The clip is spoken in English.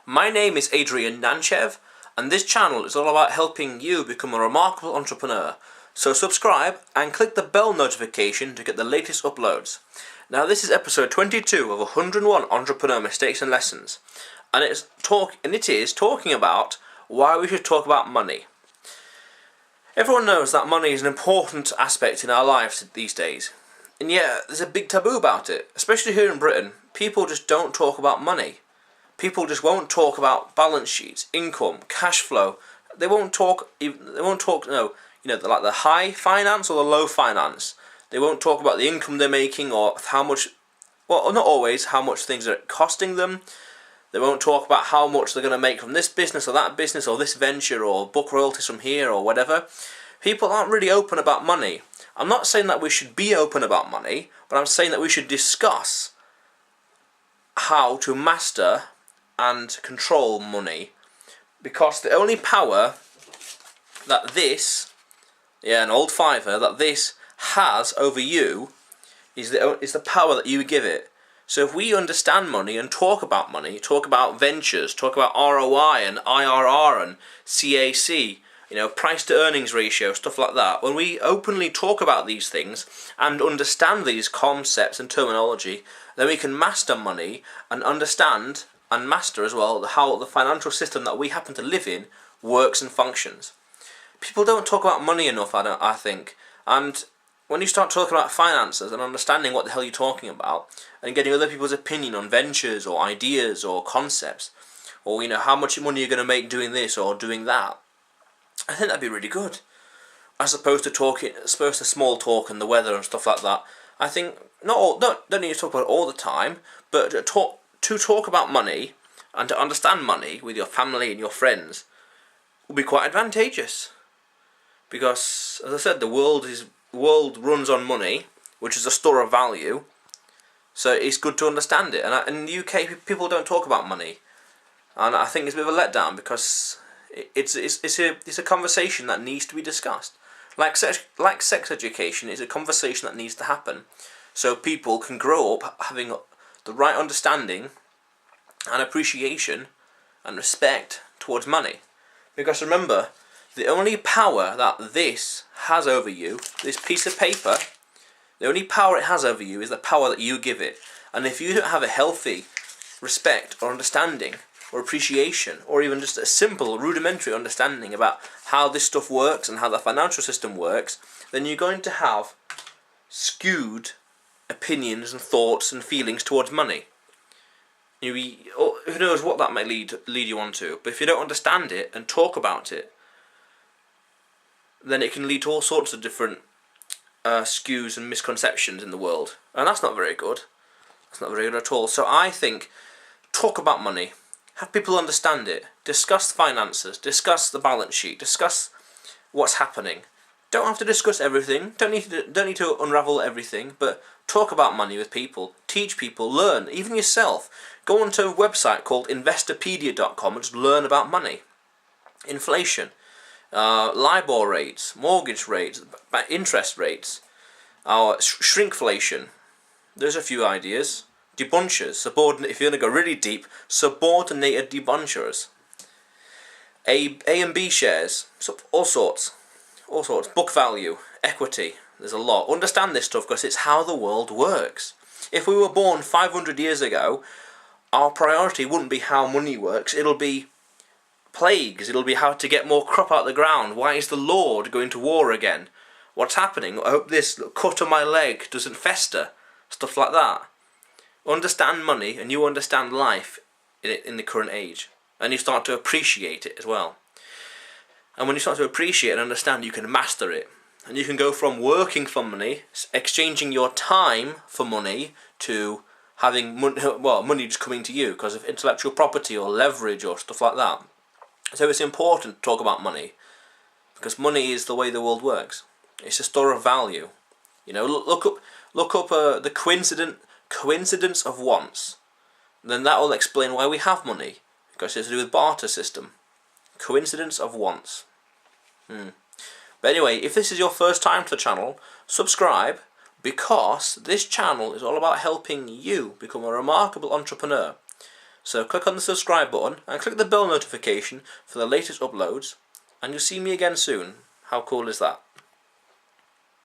My name is Adrian Nanchev, and this channel is all about helping you become a remarkable entrepreneur. So subscribe and click the bell notification to get the latest uploads. Now this is episode 22 of 101 Entrepreneur Mistakes and Lessons, and it is talking about why we should talk about money. Everyone knows that money is an important aspect in our lives these days, and yet there's a big taboo about it, especially here in Britain. People just don't talk about money. People just won't talk about balance sheets, income, cash flow. They won't talk. Like the high finance or the low finance. They won't talk about the income they're making or how much. Well, not always how much things are costing them. They won't talk about how much they're going to make from this business or that business or this venture or book royalties from here or whatever. People aren't really open about money. I'm not saying that we should be open about money, but I'm saying that we should discuss how to master and control money, because the only power that an old fiver, that this has over you is the power that you give it. So if we understand money and talk about ventures, talk about ROI and IRR and CAC, price to earnings ratio, stuff like that, when we openly talk about these things and understand these concepts and terminology, then we can master money and understand and master as well how the financial system that we happen to live in works and functions. People don't talk about money enough, I think. And when you start talking about finances and understanding what the hell you're talking about, and getting other people's opinion on ventures or ideas or concepts, or how much money you're going to make doing this or doing that, I think that'd be really good. As opposed to small talk and the weather and stuff like that. I think don't need to talk about it all the time, but to talk about money and to understand money with your family and your friends will be quite advantageous. Because, as I said, the world runs on money, which is a store of value. So it's good to understand it. And in the UK, people don't talk about money, and I think it's a bit of a letdown because it's a conversation that needs to be discussed. Like sex education is a conversation that needs to happen, so people can grow up having the right understanding and appreciation and respect towards money. Because remember, the only power that this has over you, this piece of paper, the only power it has over you is the power that you give it. And if you don't have a healthy respect or understanding or appreciation, or even just a simple rudimentary understanding about how this stuff works and how the financial system works, then you're going to have skewed opinions and thoughts and feelings towards money. Who knows what that might lead you on to. But if you don't understand it and talk about it, then it can lead to all sorts of different skews and misconceptions in the world. And that's not very good. That's not very good at all. So I think, talk about money. Have people understand it. Discuss finances. Discuss the balance sheet. Discuss what's happening. Don't have to discuss everything. Don't need to unravel everything. But talk about money with people. Teach people. Learn. Even yourself. Go onto a website called investopedia.com and just learn about money. Inflation. LIBOR rates. Mortgage rates. Interest rates. Shrinkflation. There's a few ideas. Debentures. If you're going to go really deep, subordinated debentures. A and B shares. So all sorts. Book value. Equity. There's a lot. Understand this stuff because it's how the world works. If we were born 500 years ago, our priority wouldn't be how money works. It'll be plagues. It'll be how to get more crop out of the ground. Why is the Lord going to war again? What's happening? I hope this cut on my leg doesn't fester. Stuff like that. Understand money and you understand life in the current age. And you start to appreciate it as well. And when you start to appreciate and understand, you can master it. And you can go from working for money, exchanging your time for money, to having money just coming to you because of intellectual property or leverage or stuff like that. So it's important to talk about money because money is the way the world works. It's a store of value. Look up the coincidence of wants. Then that will explain why we have money, because it's to do with barter system. Coincidence of wants. But anyway, if this is your first time to the channel, subscribe, because this channel is all about helping you become a remarkable entrepreneur. So click on the subscribe button and click the bell notification for the latest uploads, and you'll see me again soon. How cool is that?